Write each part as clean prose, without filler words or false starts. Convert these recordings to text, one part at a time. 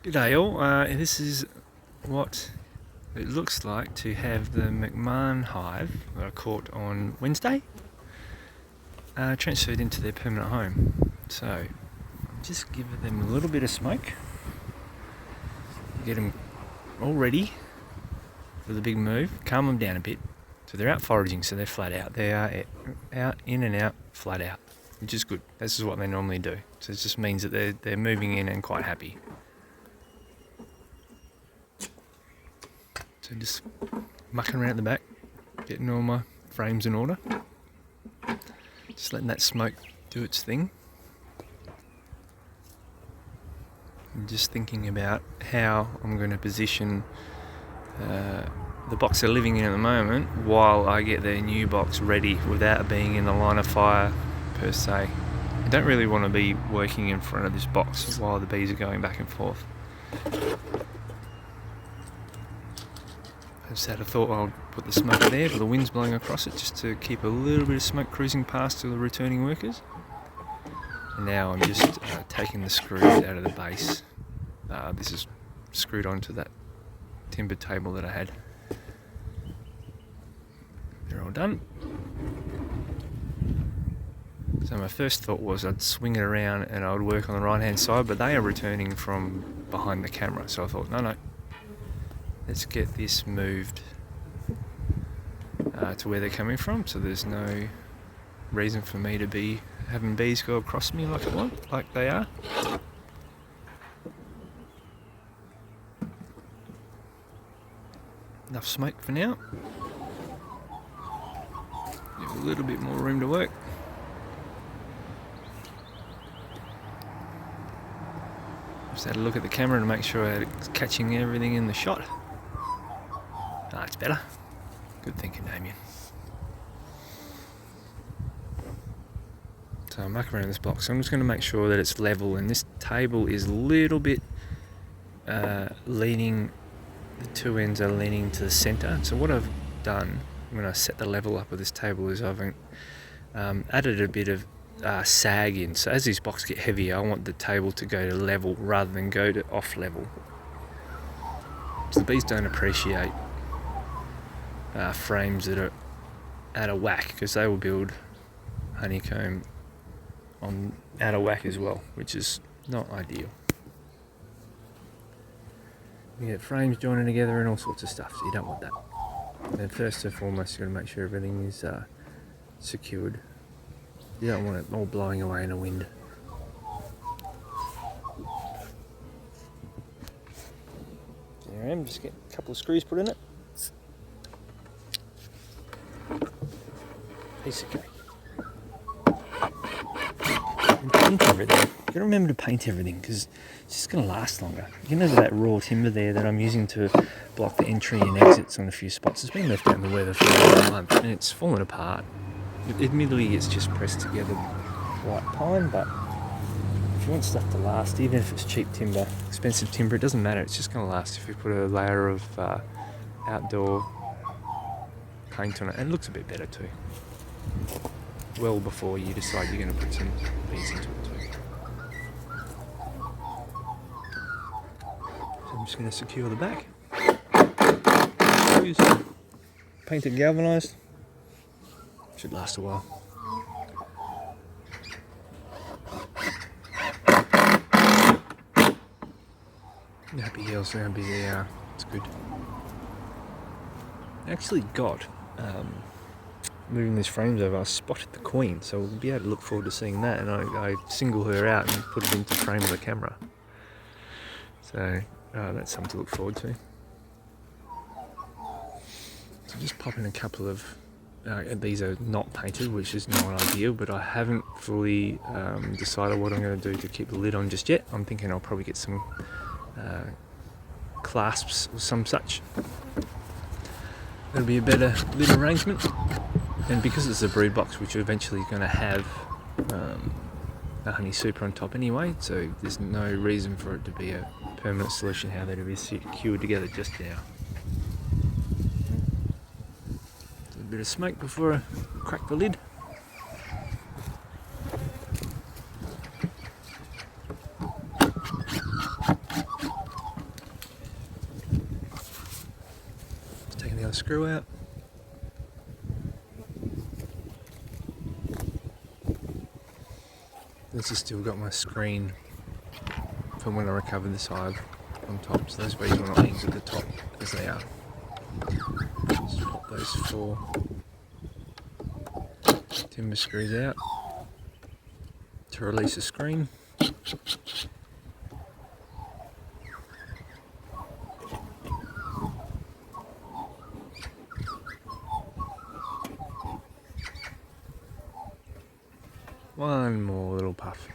G'day all, this is what it looks like to have the McMahon hive that I caught on Wednesday transferred into their permanent home. So just give them a little bit of smoke, get them all ready for the big move, calm them down a bit. So they're out foraging, so they're flat out. They are out, in and out, flat out, which is good. This is what they normally do. So it just means that they're moving in and quite happy. So just mucking around at the back, getting all my frames in order. Just letting that smoke do its thing. And just thinking about how I'm going to position the box they're living in at the moment while I get their new box ready without being in the line of fire per se. I don't really want to be working in front of this box while the bees are going back and forth. I just had a thought I'll put the smoker there with the wind's blowing across it just to keep a little bit of smoke cruising past to the returning workers. And now I'm just taking the screws out of the base. This is screwed onto that timber table that I had. They're all done. So my first thought was I'd swing it around and I would work on the right hand side, but they are returning from behind the camera. So I thought, no. Let's get this moved to where they're coming from, so there's no reason for me to be having bees go across me like they are. Enough smoke for now. Give a little bit more room to work. Just had a look at the camera to make sure it's catching everything in the shot. It's better. Good thinking, Damien. So I'm mucking around this box. So I'm just going to make sure that it's level, and this table is a little bit leaning. The two ends are leaning to the centre. So what I've done when I set the level up of this table is I've added a bit of sag in. So as these boxes get heavier, I want the table to go to level rather than go to off level. So the bees don't appreciate frames that are out of whack, because they will build honeycomb on out of whack as well, which is not ideal. You get frames joining together and all sorts of stuff, so you don't want that. And then first and foremost, you've got to make sure everything is secured. You don't want it all blowing away in the wind. There I am, just get a couple of screws put in it. Piece of cake. And paint everything. You've got to remember to paint everything, because it's just going to last longer. You know that raw timber there that I'm using to block the entry and exits on a few spots? It's been left out in the weather for a month and it's fallen apart. Admittedly, it's just pressed together white pine, but if you want stuff to last, even if it's cheap timber, expensive timber, it doesn't matter. It's just going to last if you put a layer of outdoor paint on it, and it looks a bit better too. Well before you decide you're going to put some bees into it too. So I'm just going to secure the back. Paint it galvanised. Should last a while. Happy hills, see how busy they are. It's good. I actually got moving these frames over, I spotted the queen, so we'll be able to look forward to seeing that, and I single her out and put it into frame of the camera. So that's something to look forward to. So just pop in a couple of these are not painted, which is not ideal, but I haven't fully decided what I'm going to do to keep the lid on just yet. I'm thinking I'll probably get some clasps or some such. That'll be a better lid arrangement. And because it's a brood box, which are eventually going to have a honey super on top anyway, so there's no reason for it to be a permanent solution how they're to be secured together just now. A bit of smoke before I crack the lid. screw out. This has still got my screen from when I recovered this hive on top, so those bees will not exit the top as they are. Just pop those 4 timber screws out to release the screen. One more little puff.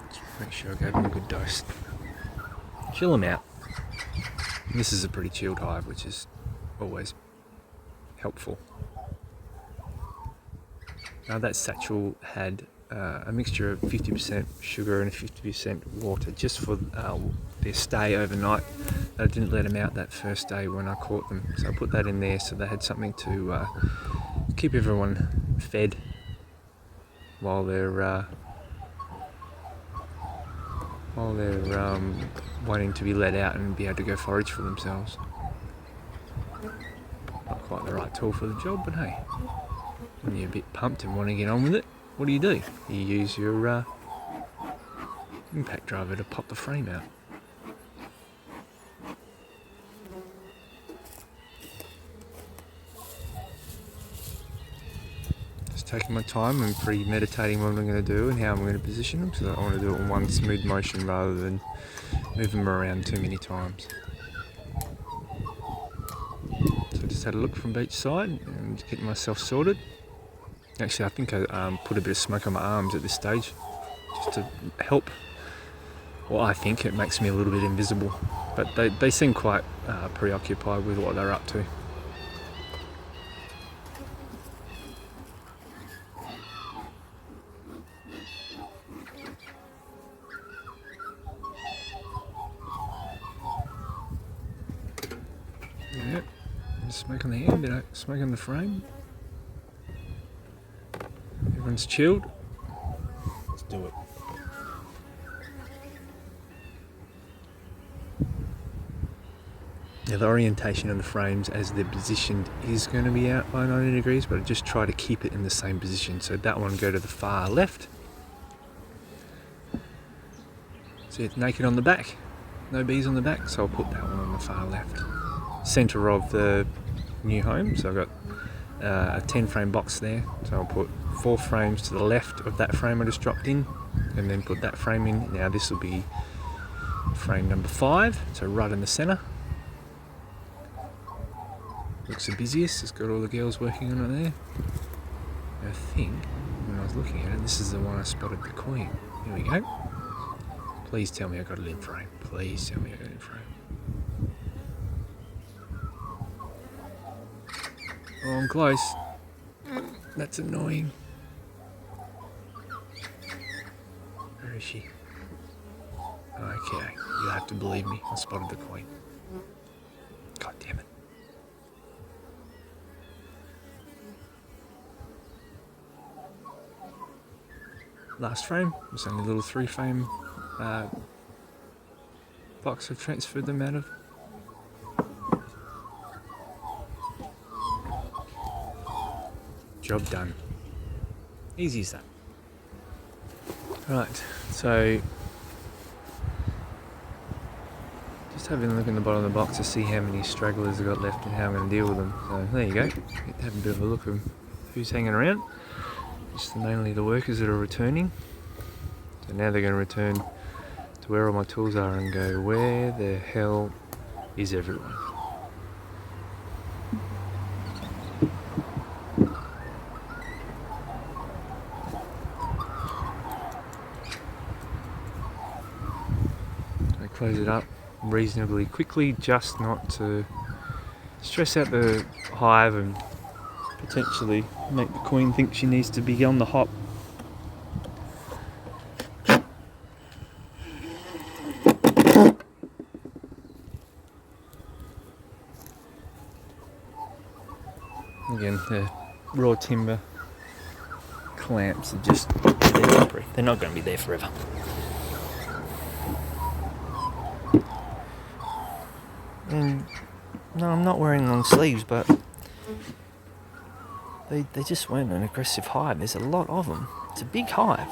Just make sure I gave them a good dose. Chill them out. This is a pretty chilled hive, which is always helpful. Now that satchel had a mixture of 50% sugar and 50% water just for their stay overnight. I didn't let them out that first day when I caught them, so I put that in there so they had something to keep everyone fed while they're waiting to be let out and be able to go forage for themselves. Not quite the right tool for the job, but hey, when you're a bit pumped and want to get on with it, what do? You use your impact driver to pop the frame out. Taking my time and premeditating what I'm going to do and how I'm going to position them, so I want to do it in one smooth motion rather than move them around too many times. So I just had a look from each side and getting myself sorted. Actually, I think I put a bit of smoke on my arms at this stage just to help. Well, I think it makes me a little bit invisible, but they seem quite preoccupied with what they're up to. Yep, smoke on the hand, bit of smoke on the frame. Everyone's chilled. Let's do it. Now the orientation of the frames as they're positioned is going to be out by 90 degrees, but I just try to keep it in the same position. So that one go to the far left. See, it's naked on the back. No bees on the back, so I'll put that one on the far left. Centre of the new home, so I've got a 10 frame box there, so I'll put 4 frames to the left of that frame I just dropped in and then put that frame in. Now this will be frame number 5, so right in the centre. Looks the busiest, it's got all the girls working on it there. I think when I was looking at it, this is the one I spotted the queen. Here we go. Please tell me I got it in frame. Please tell me I got it in frame. Oh, I'm close. That's annoying. Where is she? Okay, you'll have to believe me. I spotted the queen. God damn it. Last frame. It's only a little 3 frame box I've transferred them out of. Job done. Easy as that. Right, so just having a look in the bottom of the box to see how many stragglers I've got left and how I'm going to deal with them. So there you go. Have a bit of a look at who's hanging around. Just mainly the workers that are returning. So now they're going to return to where all my tools are and go, where the hell is everyone? Close it up reasonably quickly, just not to stress out the hive and potentially make the queen think she needs to be on the hop. Again, the raw timber clamps are just temporary. They're not going to be there forever. And No, I'm not wearing long sleeves, but they just weren't an aggressive hive. There's a lot of them. It's a big hive.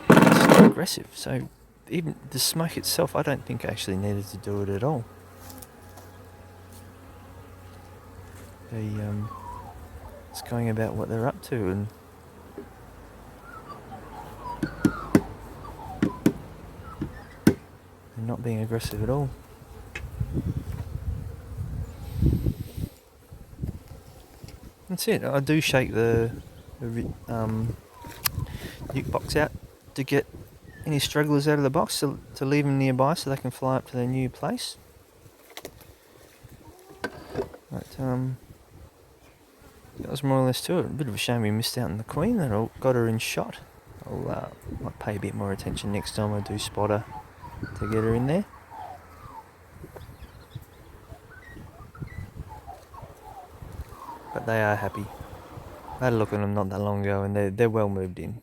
It's not aggressive. So even the smoke itself, I don't think I actually needed to do it at all. They it's going about what they're up to, and they're not being aggressive at all. That's it. I do shake the nuke box out to get any stragglers out of the box to leave them nearby so they can fly up to their new place. But that was more or less to it. A bit of a shame we missed out on the queen. That I got her in shot. Might pay a bit more attention next time I do spotter to get her in there. But they are happy. I had a look at them not that long ago, and they're well moved in.